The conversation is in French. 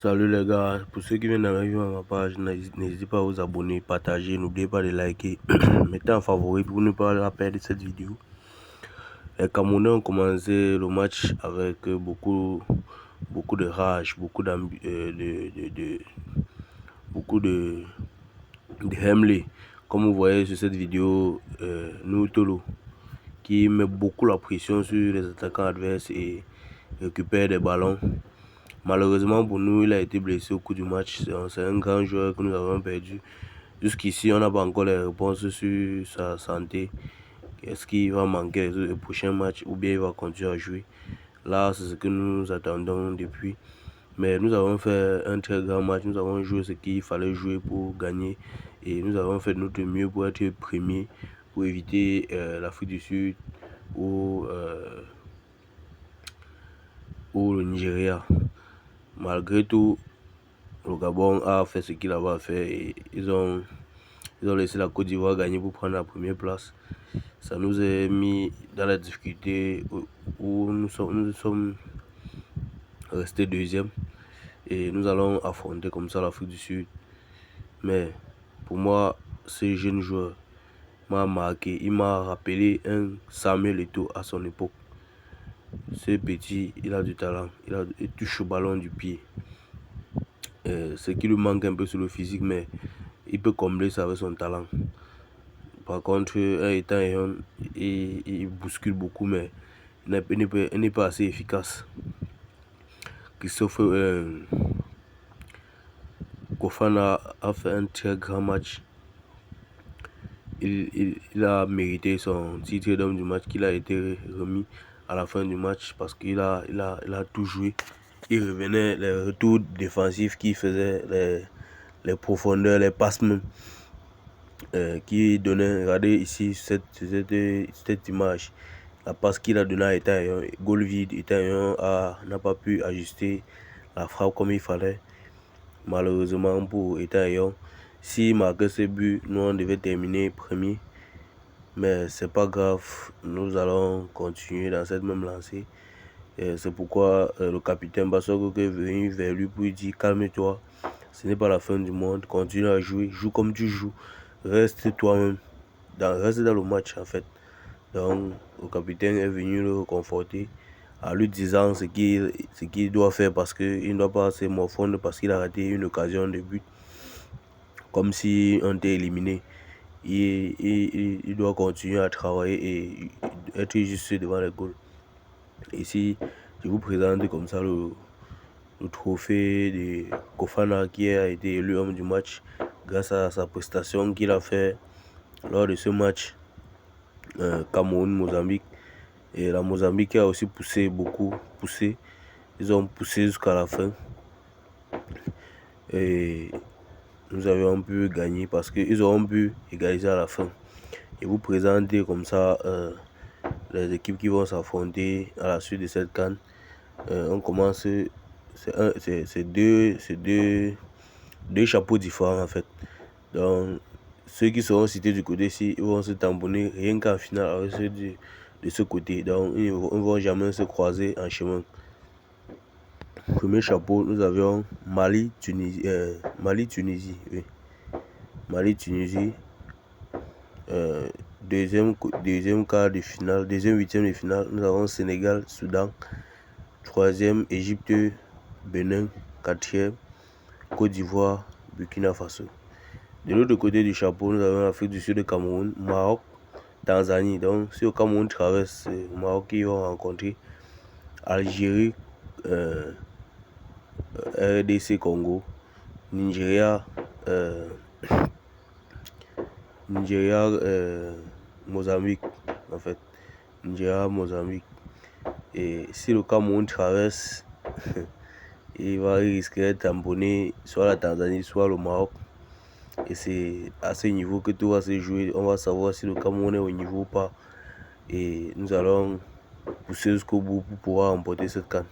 Salut les gars, pour ceux qui viennent d'arriver à ma page, n'hésitez pas à vous abonner, partager, n'oubliez pas de liker, mettez en favori pour ne pas la perdre cette vidéo. Les Camerounais ont commencé le match avec beaucoup de rage, beaucoup de Hemley. Comme vous voyez sur cette vidéo, Noutolo qui met beaucoup la pression sur les attaquants adverses et récupère des ballons. Malheureusement pour nous, il a été blessé au cours du match. C'est un grand joueur que nous avons perdu. Jusqu'ici, on n'a pas encore les réponses sur sa santé. Est-ce qu'il va manquer les prochains matchs ou bien il va continuer à jouer? Là, c'est ce que nous attendons depuis. Mais nous avons fait un très grand match. Nous avons joué ce qu'il fallait jouer pour gagner. Et nous avons fait de notre mieux pour être premiers, pour éviter l'Afrique du Sud ou le Nigeria. Malgré tout, le Gabon a fait ce qu'il avait à faire et ils ont laissé la Côte d'Ivoire gagner pour prendre la première place. Ça nous a mis dans la difficulté où nous sommes restés deuxième et nous allons affronter comme ça l'Afrique du Sud. Mais pour moi, ce jeune joueur m'a marqué. Il m'a rappelé un Samuel Eto'o à son époque. Ce petit, il a du talent, il touche au ballon du pied. Ce qui lui manque un peu sur le physique, mais il peut combler ça avec son talent. Par contre, il bouscule beaucoup, mais il n'est pas assez efficace. Christophe Kofana a fait un très grand match. Il a mérité son titre d'homme du match qu'il a été remis à la fin du match parce qu'il a tout joué. Il revenait les retours défensifs qui faisaient les profondeurs, les passes même, qui donnait, regardez ici cette image, la passe qu'il a donnée à Etaillon, goal vide, Etaillon n'a pas pu ajuster la frappe comme il fallait. Malheureusement pour Etaillon, s'il marquait ce but, nous on devait terminer premier, mais c'est pas grave, nous allons continuer dans cette même lancée. C'est pourquoi le capitaine Bassoko est venu vers lui pour lui dire calme-toi, ce n'est pas la fin du monde, continue à jouer, joue comme tu joues, reste toi-même, reste dans le match en fait. Donc le capitaine est venu le réconforter en lui disant ce qu'il doit faire parce qu'il ne doit pas se morfondre parce qu'il a raté une occasion de but, comme si on était éliminé. Il doit continuer à travailler et être juste devant les goals. Ici, je vous présente comme ça le trophée de Kofana qui a été élu homme du match grâce à sa prestation qu'il a fait lors de ce match Cameroun-Mozambique. Et la Mozambique a aussi beaucoup poussé. Ils ont poussé jusqu'à la fin. Et nous avions pu gagner parce qu'ils auront pu égaliser à la fin. Et vous présenter comme ça les équipes qui vont s'affronter à la suite de cette CAN. On commence, c'est deux chapeaux différents en fait. Donc ceux qui seront cités du côté-ci, ils vont se tamponner rien qu'en finale avec ceux de ce côté. Donc ils ne vont jamais se croiser en chemin. Premier chapeau, nous avions Mali-Tunisie. Oui. Mali-Tunisie. Deuxième quart de finale, deuxième huitième de finale, nous avons Sénégal-Soudan. Troisième, Égypte-Bénin. Quatrième, Côte d'Ivoire, Burkina Faso. De l'autre côté du chapeau, nous avons l'Afrique du Sud et Cameroun, Maroc, Tanzanie. Donc, si le Cameroun traverse, c'est le Maroc qui vont rencontrer Algérie, RDC Congo, Nigeria, Mozambique, en fait. Nigeria, Mozambique. Et si le Cameroun traverse, il risquer d'être tamponné soit la Tanzanie, soit le Maroc. Et c'est à ce niveau que tout va se jouer. On va savoir si le Cameroun est au niveau ou pas. Et nous allons pousser jusqu'au bout pour pouvoir remporter cette CAN.